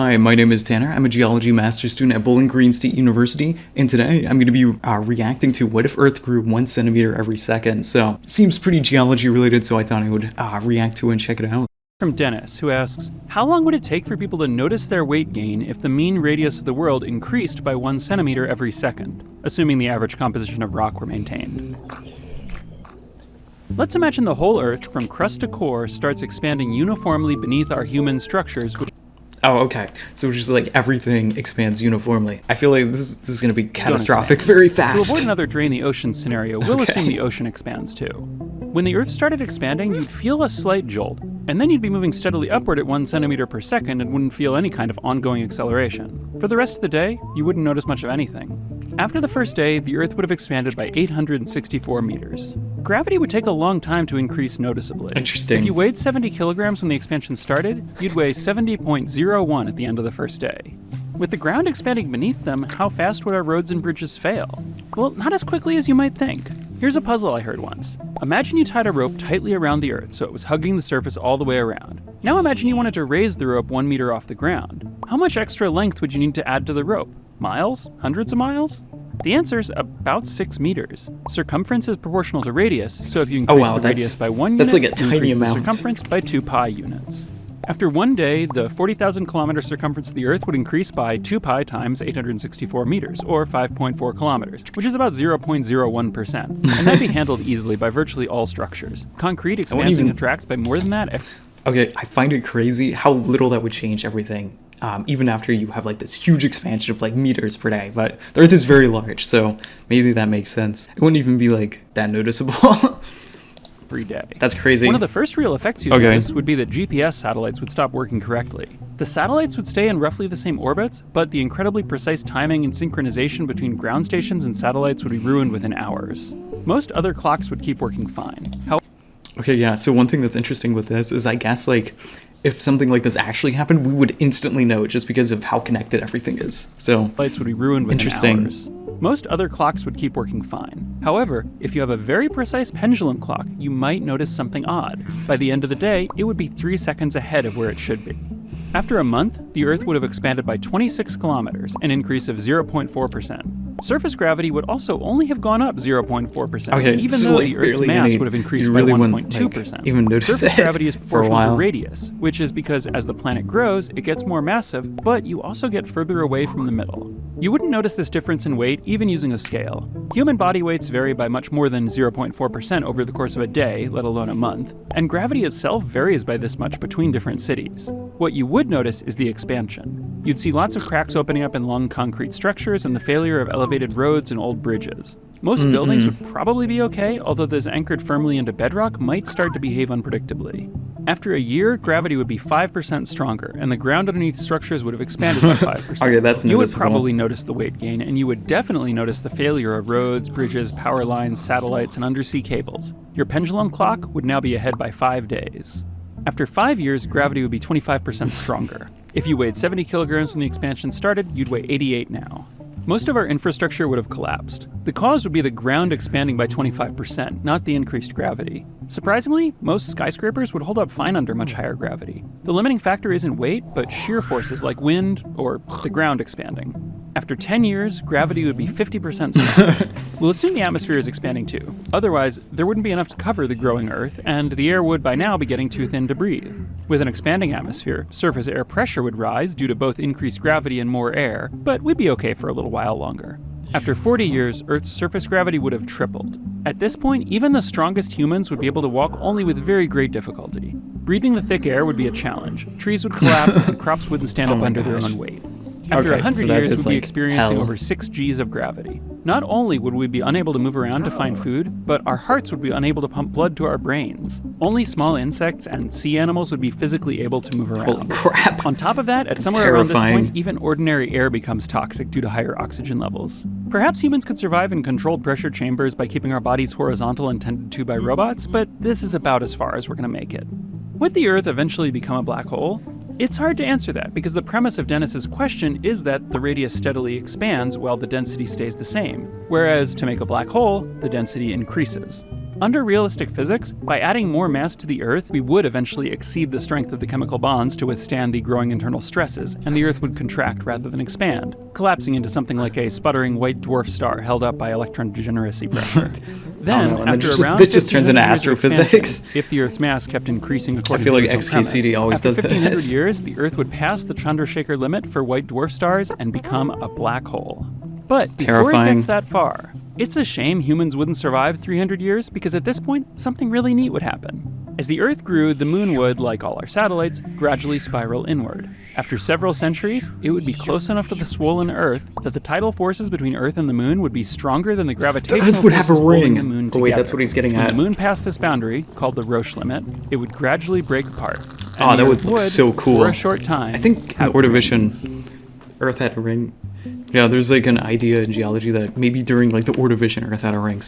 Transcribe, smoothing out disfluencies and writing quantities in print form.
Hi, my name is Tanner. I'm a geology master's student at Bowling Green State University, and today I'm going to be reacting to what if Earth grew 1 centimeter every second. So, seems pretty geology related, so I thought I would react to it and check it out. From Dennis, who asks, how long would it take for people to notice their weight gain if the mean radius of the world increased by 1 centimeter every second, assuming the average composition of rock were maintained? Let's imagine the whole Earth, from crust to core, starts expanding uniformly beneath our human structures, which Oh, okay. So just like everything expands uniformly. I feel like this is going to be catastrophic very fast. To avoid another drain the ocean scenario, we'll assume the ocean expands too. When the Earth started expanding, you'd feel a slight jolt, and then you'd be moving steadily upward at 1 centimeter per second and wouldn't feel any kind of ongoing acceleration. For the rest of the day, you wouldn't notice much of anything. After the first day, the Earth would have expanded by 864 meters. Gravity would take a long time to increase noticeably. Interesting. If you weighed 70 kilograms when the expansion started, you'd weigh 70.01 at the end of the first day. With the ground expanding beneath them, how fast would our roads and bridges fail? Well, not as quickly as you might think. Here's a puzzle I heard once. Imagine you tied a rope tightly around the Earth so it was hugging the surface all the way around. Now imagine you wanted to raise the rope 1 meter off the ground. How much extra length would you need to add to the rope? Miles? Hundreds of miles? The answer is about 6 meters. Circumference is proportional to radius, so if you increase the radius by 1 unit, that's like a tiny increase amount. The circumference by 2 pi units. After 1 day, the 40,000 kilometer circumference of the Earth would increase by 2 pi times 864 meters, or 5.4 kilometers, which is about 0.01%. And that'd be handled easily by virtually all structures. Concrete expands and contracts by more than that. Okay, I find it crazy how little that would change everything. Even after you have like this huge expansion of like meters per day, but the Earth is very large, so maybe that makes sense. It wouldn't even be like that noticeable. Every day. That's crazy. One of the first real effects you'd notice would be that GPS satellites would stop working correctly. The satellites would stay in roughly the same orbits, but the incredibly precise timing and synchronization between ground stations and satellites would be ruined within hours. Most other clocks would keep working fine. Okay, yeah, so one thing that's interesting with this is I guess like if something like this actually happened, we would instantly know just because of how connected everything is. So lights would be ruined within hours. Most other clocks would keep working fine. However, if you have a very precise pendulum clock, you might notice something odd. By the end of the day, it would be 3 seconds ahead of where it should be. After a month, the Earth would have expanded by 26 kilometers, an increase of 0.4%. Surface gravity would also only have gone up 0.4%, even though the Earth's mass would have increased by 1.2%. Surface gravity is proportional to radius, which is because as the planet grows, it gets more massive, but you also get further away from the middle. You wouldn't notice this difference in weight even using a scale. Human body weights vary by much more than 0.4% over the course of a day, let alone a month, and gravity itself varies by this much between different cities. What you would notice is the expansion. You'd see lots of cracks opening up in long concrete structures and the failure of elevated roads and old bridges. Most buildings would probably be okay, although those anchored firmly into bedrock might start to behave unpredictably. After a year, gravity would be 5% stronger, and the ground underneath structures would have expanded by 5%. Okay, that's noticeable. You would probably notice the weight gain, and you would definitely notice the failure of roads, bridges, power lines, satellites, and undersea cables. Your pendulum clock would now be ahead by 5 days. After 5 years, gravity would be 25% stronger. If you weighed 70 kilograms when the expansion started, you'd weigh 88 now. Most of our infrastructure would have collapsed. The cause would be the ground expanding by 25%, not the increased gravity. Surprisingly, most skyscrapers would hold up fine under much higher gravity. The limiting factor isn't weight, but shear forces like wind or the ground expanding. After 10 years, gravity would be 50% stronger. We'll assume the atmosphere is expanding too. Otherwise, there wouldn't be enough to cover the growing Earth, and the air would by now be getting too thin to breathe. With an expanding atmosphere, surface air pressure would rise due to both increased gravity and more air, but we'd be okay for a little while longer. After 40 years, Earth's surface gravity would have tripled. At this point, even the strongest humans would be able to walk only with very great difficulty. Breathing the thick air would be a challenge. Trees would collapse, and crops wouldn't stand up under their own weight. After 100 years, we'd be experiencing over 6 Gs of gravity. Not only would we be unable to move around to find food, but our hearts would be unable to pump blood to our brains. Only small insects and sea animals would be physically able to move around. Holy crap. On top of that, at somewhere around this point, even ordinary air becomes toxic due to higher oxygen levels. Perhaps humans could survive in controlled pressure chambers by keeping our bodies horizontal and tended to by robots, but this is about as far as we're going to make it. Would the Earth eventually become a black hole? It's hard to answer that because the premise of Dennis's question is that the radius steadily expands while the density stays the same, whereas to make a black hole, the density increases. Under realistic physics, by adding more mass to the Earth, we would eventually exceed the strength of the chemical bonds to withstand the growing internal stresses, and the Earth would contract rather than expand, collapsing into something like a sputtering white dwarf star held up by electron degeneracy pressure. Then, after around this just turns into 1500 years of astrophysics. expansion, if the Earth's mass kept increasing according feel to like the original XKCD premise, always after does 1500 this. years, the Earth would pass the Chandrasekhar limit for white dwarf stars and become a black hole. But before it Terrifying. gets that far, it's a shame humans wouldn't survive 300 years because at this point, something really neat would happen. As the Earth grew, the moon would, like all our satellites, gradually spiral inward. After several centuries, it would be close enough to the swollen Earth that the tidal forces between Earth and the moon would be stronger than the gravitational Earth would have a forces holding ring. the moon Oh, together. wait, that's what he's getting When at. the moon passed this boundary, called the Roche limit, it would gradually break apart. And Oh, the that would Earth look so cool. For a short time, I think in have Ordovician, rings. Earth had a ring. Yeah, there's like an idea in geology that maybe during like the Ordovician, Earth had a ring. So